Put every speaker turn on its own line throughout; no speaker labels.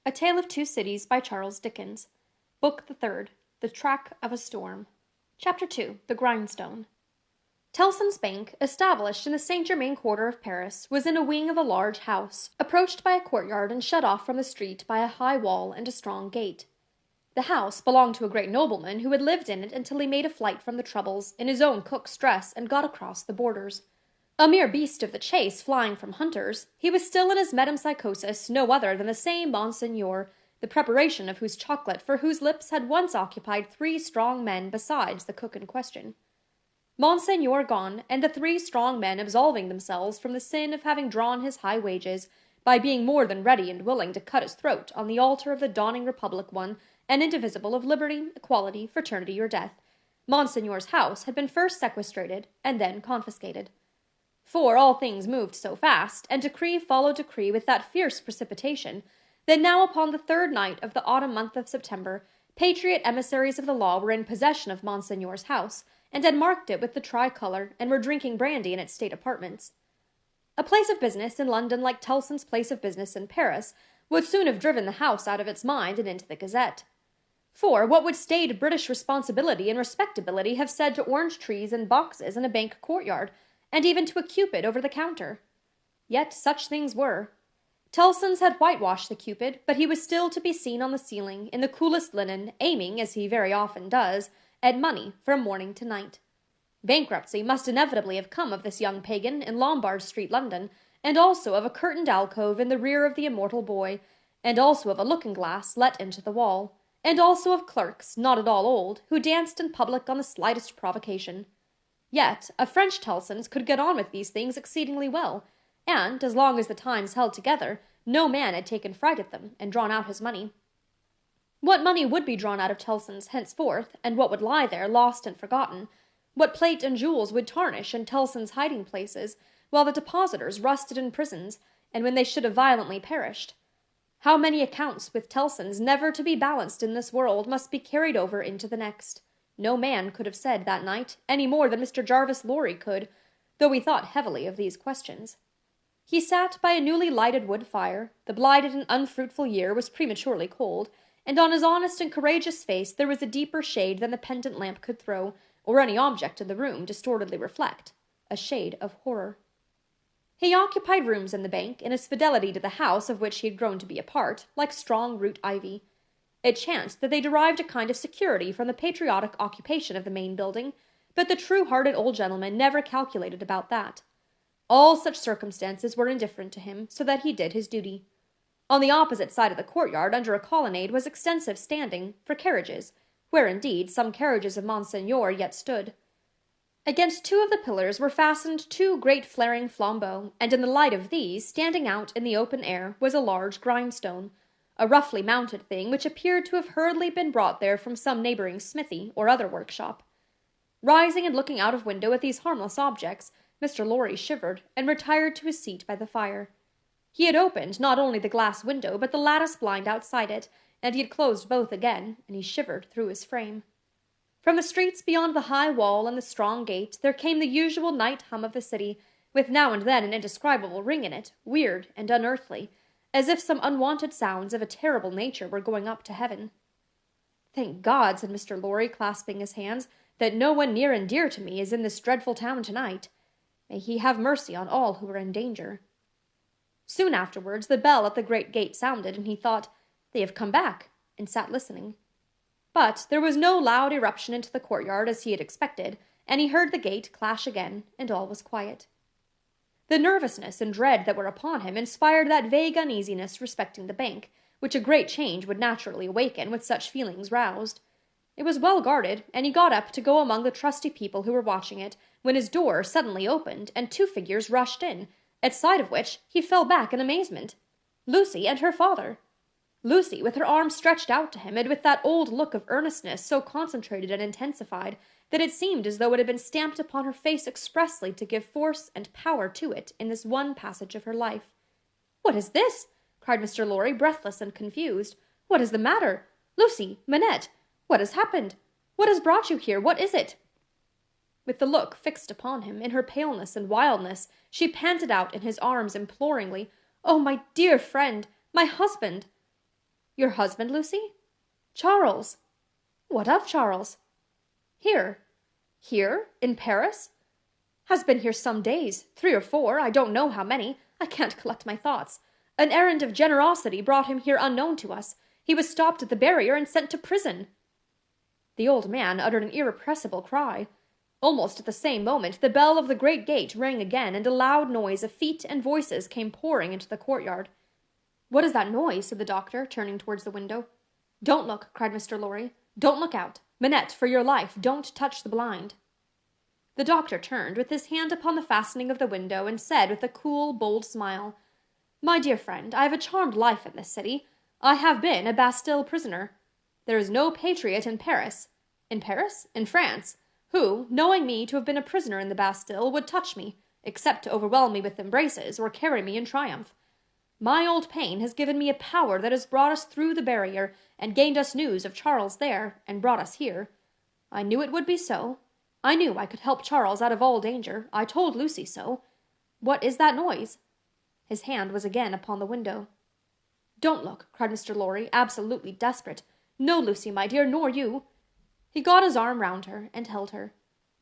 A Tale of Two Cities by Charles Dickens. Book the Third. The Track of a Storm. Chapter 2. The Grindstone. Tellson's Bank, established in the Saint Germain quarter of Paris, was in a wing of a large house, approached by a courtyard and shut off from the street by a high wall and a strong gate. The house belonged to a great nobleman who had lived in it until he made a flight from the troubles, in his own cook's dress, and got across the borders. A mere beast of the chase flying from hunters, he was still in his metempsychosis no other than the same Monseigneur, the preparation of whose chocolate for whose lips had once occupied 3 strong men besides the cook in question. Monseigneur gone, and the 3 strong men absolving themselves from the sin of having drawn his high wages, by being more than ready and willing to cut his throat on the altar of the dawning republic one and indivisible of liberty, equality, fraternity, or death, Monseigneur's house had been first sequestrated and then confiscated. For all things moved so fast, and decree followed decree with that fierce precipitation, that now upon the 3rd night of the autumn month of September, patriot emissaries of the law were in possession of Monseigneur's house, and had marked it with the tricolour, and were drinking brandy in its state apartments. A place of business in London, like Tellson's place of business in Paris, would soon have driven the house out of its mind and into the Gazette. For what would staid British responsibility and respectability have said to orange trees and boxes in a bank courtyard, and even to a Cupid over the counter? Yet such things were. Tellson's had whitewashed the Cupid, but he was still to be seen on the ceiling, in the coolest linen, aiming, as he very often does, at money from morning to night. Bankruptcy must inevitably have come of this young pagan in Lombard Street, London, and also of a curtained alcove in the rear of the immortal boy, and also of a looking-glass let into the wall, and also of clerks, not at all old, who danced in public on the slightest provocation. Yet a French Tellson's could get on with these things exceedingly well, and, as long as the times held together, no man had taken fright at them, and drawn out his money. What money would be drawn out of Tellson's henceforth, and what would lie there, lost and forgotten? What plate and jewels would tarnish in Tellson's hiding-places, while the depositors rusted in prisons, and when they should have violently perished? How many accounts with Tellson's, never to be balanced in this world, must be carried over into the next? No man could have said that night, any more than Mr. Jarvis Lorry could, though he thought heavily of these questions. He sat by a newly lighted wood fire. The blighted and unfruitful year was prematurely cold, and on his honest and courageous face there was a deeper shade than the pendant lamp could throw, or any object in the room distortedly reflect, a shade of horror. He occupied rooms in the bank, in his fidelity to the house of which he had grown to be a part, like strong root ivy. It chanced that they derived a kind of security from the patriotic occupation of the main building, but the true-hearted old gentleman never calculated about that. All such circumstances were indifferent to him, so that he did his duty. On the opposite side of the courtyard, under a colonnade, was extensive standing, for carriages, where, indeed, some carriages of Monseigneur yet stood. Against 2 of the pillars were fastened 2 great flaring flambeaux, and in the light of these, standing out in the open air, was a large grindstone, a roughly mounted thing which appeared to have hurriedly been brought there from some neighbouring smithy or other workshop. Rising and looking out of window at these harmless objects, Mr. Lorry shivered, and retired to his seat by the fire. He had opened not only the glass window, but the lattice blind outside it, and he had closed both again, and he shivered through his frame. From the streets beyond the high wall and the strong gate there came the usual night hum of the city, with now and then an indescribable ring in it, weird and unearthly, as if some unwonted sounds of a terrible nature were going up to heaven. "Thank God," said Mr. Lorry, clasping his hands, "that no one near and dear to me is in this dreadful town tonight. May he have mercy on all who are in danger." Soon afterwards the bell at the great gate sounded, and he thought, "They have come back," and sat listening. But there was no loud eruption into the courtyard, as he had expected, and he heard the gate clash again, and all was quiet. The nervousness and dread that were upon him inspired that vague uneasiness respecting the bank, which a great change would naturally awaken with such feelings roused. It was well guarded, and he got up to go among the trusty people who were watching it, when his door suddenly opened, and 2 figures rushed in, at sight of which he fell back in amazement. Lucy and her father. Lucy, with her arms stretched out to him, and with that old look of earnestness so concentrated and intensified that it seemed as though it had been stamped upon her face expressly to give force and power to it in this one passage of her life. "What is this?" cried Mr. Lorry, breathless and confused. "What is the matter? Lucy, Manette, what has happened? What has brought you here? What is it?" With the look fixed upon him, in her paleness and wildness, she panted out in his arms imploringly, "Oh, my dear friend! My husband!" Your husband, Lucy? Charles! What of Charles? Here. Here? In Paris? Has been here some days, 3 or 4, I don't know how many. I can't collect my thoughts. An errand of generosity brought him here unknown to us. He was stopped at the barrier and sent to prison. The old man uttered an irrepressible cry. Almost at the same moment the bell of the great gate rang again, and a loud noise of feet and voices came pouring into the courtyard. "What is that noise?" said the doctor, turning towards the window. "Don't look," cried Mr. Lorry. "Don't look out. Manette, for your life, don't touch the blind." The doctor turned, with his hand upon the fastening of the window, and said with a cool, bold smile, "My dear friend, I have a charmed life in this city. I have been a Bastille prisoner. There is no patriot in Paris. In Paris? In France, who, knowing me to have been a prisoner in the Bastille, would touch me, except to overwhelm me with embraces, or carry me in triumph. My old pain has given me a power that has brought us through the barrier, and gained us news of Charles there, and brought us here. I knew it would be so. I knew I could help Charles out of all danger. I told Lucy so. What is that noise?" His hand was again upon the window. "Don't look," cried Mr. Lorry, absolutely desperate. "No, Lucy, my dear, nor you." He got his arm round her, and held her.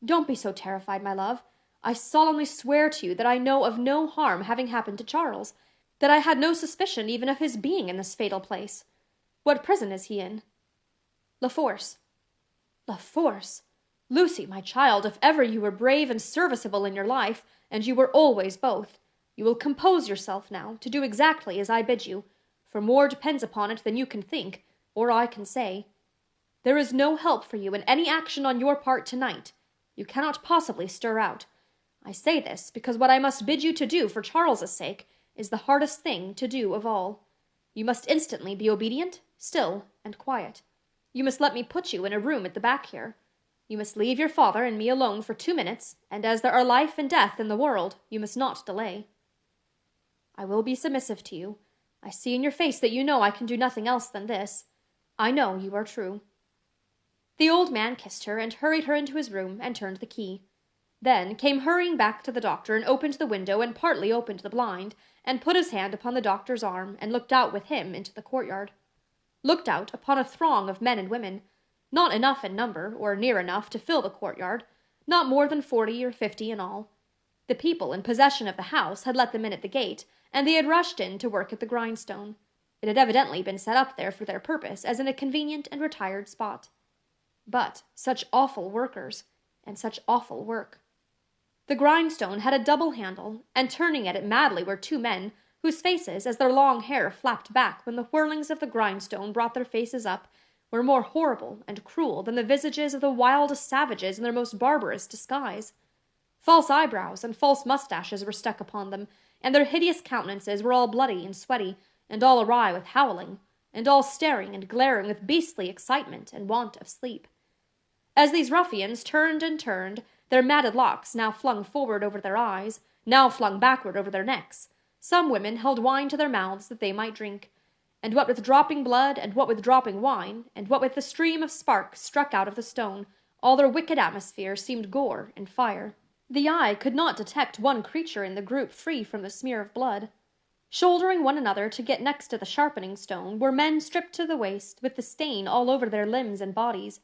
"Don't be so terrified, my love. I solemnly swear to you that I know of no harm having happened to Charles, that I had no suspicion even of his being in this fatal place. What prison is he in?" "La Force." "La Force! Lucy, my child, if ever you were brave and serviceable in your life, and you were always both, you will compose yourself now to do exactly as I bid you, for more depends upon it than you can think, or I can say. There is no help for you in any action on your part tonight. You cannot possibly stir out. I say this because what I must bid you to do for Charles's sake is the hardest thing to do of all. You must instantly be obedient, still, and quiet. You must let me put you in a room at the back here. You must leave your father and me alone for 2 minutes, and as there are life and death in the world, you must not delay." "I will be submissive to you. I see in your face that you know I can do nothing else than this. I know you are true." The old man kissed her, and hurried her into his room, and turned the key. Then came hurrying back to the doctor, and opened the window, and partly opened the blind, and put his hand upon the doctor's arm, and looked out with him into the courtyard. Looked out upon a throng of men and women, not enough in number, or near enough to fill the courtyard, not more than 40 or 50 in all. The people in possession of the house had let them in at the gate, and they had rushed in to work at the grindstone. It had evidently been set up there for their purpose, as in a convenient and retired spot. But such awful workers, and such awful work. The grindstone had a double handle, and turning at it madly were 2 men, whose faces, as their long hair flapped back when the whirlings of the grindstone brought their faces up, were more horrible and cruel than the visages of the wildest savages in their most barbarous disguise. False eyebrows and false mustaches were stuck upon them, and their hideous countenances were all bloody and sweaty, and all awry with howling, and all staring and glaring with beastly excitement and want of sleep. As these ruffians turned and turned, their matted locks now flung forward over their eyes, now flung backward over their necks, some women held wine to their mouths that they might drink, and what with dropping blood, and what with dropping wine, and what with the stream of sparks struck out of the stone, all their wicked atmosphere seemed gore and fire. The eye could not detect one creature in the group free from the smear of blood. Shouldering one another to get next to the sharpening stone were men stripped to the waist, with the stain all over their limbs and bodies,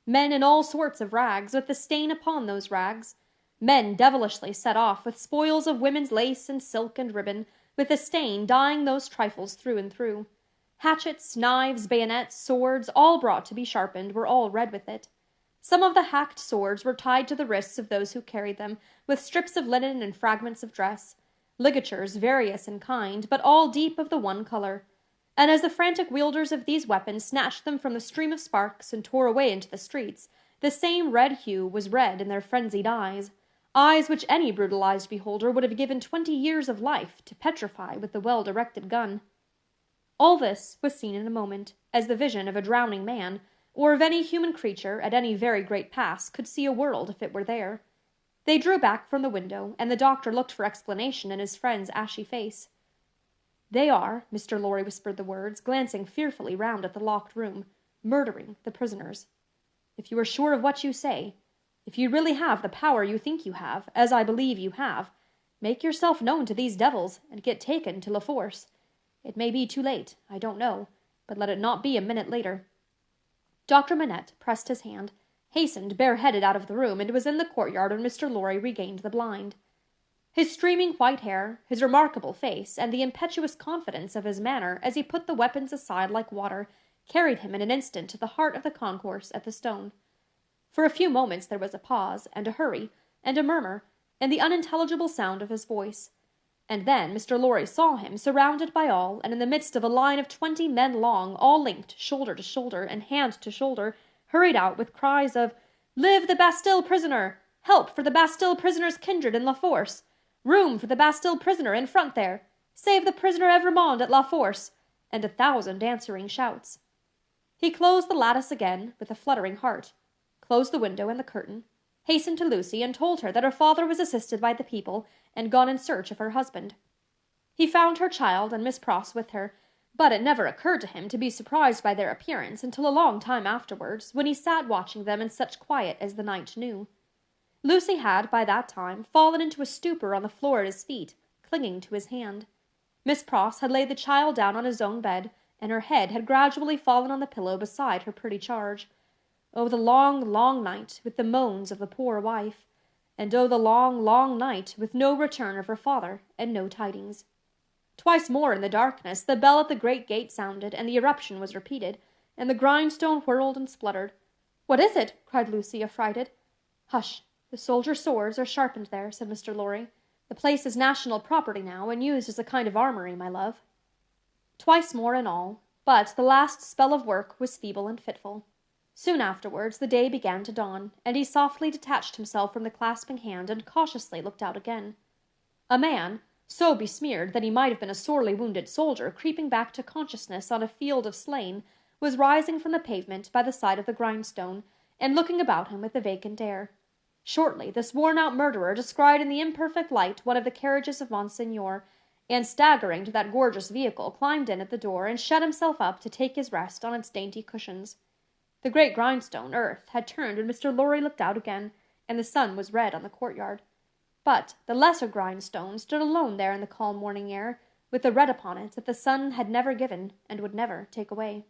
men in all sorts of rags, with the stain upon those rags, men devilishly set off with spoils of women's lace and silk and ribbon, with the stain dyeing those trifles through and through. Hatchets, knives, bayonets, swords, all brought to be sharpened, were all red with it. Some of the hacked swords were tied to the wrists of those who carried them, with strips of linen and fragments of dress, ligatures various in kind, but all deep of the one color. And as the frantic wielders of these weapons snatched them from the stream of sparks and tore away into the streets, the same red hue was red in their frenzied eyes, eyes which any brutalized beholder would have given 20 years of life to petrify with the well-directed gun. All this was seen in a moment, as the vision of a drowning man, or of any human creature at any very great pass could see a world if it were there. They drew back from the window, and the doctor looked for explanation in his friend's ashy face. "They are," Mr. Lorry whispered the words, glancing fearfully round at the locked room, "murdering the prisoners. If you are sure of what you say, if you really have the power you think you have, as I believe you have, make yourself known to these devils, and get taken to La Force. It may be too late, I don't know. but let it not be a minute later. Dr. Manette pressed his hand, hastened bareheaded out of the room, and was in the courtyard when Mr. Lorry regained the blind. His streaming white hair, his remarkable face, and the impetuous confidence of his manner as he put the weapons aside like water, carried him in an instant to the heart of the concourse at the stone. For a few moments there was a pause, and a hurry, and a murmur, and the unintelligible sound of his voice. And then Mr. Lorry saw him, surrounded by all, and in the midst of a line of 20 men long, all linked, shoulder to shoulder, and hand to shoulder, hurried out with cries of, "Live the Bastille prisoner! Help for the Bastille prisoner's kindred in La Force! Room for the Bastille prisoner in front there! Save the prisoner Evrémonde at La Force!" and 1,000 answering shouts. He closed the lattice again, with a fluttering heart, closed the window and the curtain, hastened to Lucy and told her that her father was assisted by the people and gone in search of her husband. He found her child and Miss Pross with her, but it never occurred to him to be surprised by their appearance until a long time afterwards, when he sat watching them in such quiet as the night knew. Lucy had, by that time, fallen into a stupor on the floor at his feet, clinging to his hand. Miss Pross had laid the child down on his own bed, and her head had gradually fallen on the pillow beside her pretty charge. Oh, the long, long night, with the moans of the poor wife! And oh, the long, long night, with no return of her father, and no tidings! Twice more in the darkness the bell at the great gate sounded, and the eruption was repeated, and the grindstone whirled and spluttered. "What is it?" cried Lucy, affrighted. "Hush! The soldiers' swords are sharpened there," said Mr. Lorry. "The place is national property now, and used as a kind of armory, my love." Twice more in all, but the last spell of work was feeble and fitful. Soon afterwards the day began to dawn, and he softly detached himself from the clasping hand and cautiously looked out again. A man, so besmeared that he might have been a sorely wounded soldier creeping back to consciousness on a field of slain, was rising from the pavement by the side of the grindstone, and looking about him with a vacant air. Shortly this worn-out murderer descried in the imperfect light one of the carriages of Monseigneur, and staggering to that gorgeous vehicle, climbed in at the door, and shut himself up to take his rest on its dainty cushions. The great grindstone, earth, had turned when Mr. Lorry looked out again, and the sun was red on the courtyard. But the lesser grindstone stood alone there in the calm morning air, with the red upon it that the sun had never given and would never take away.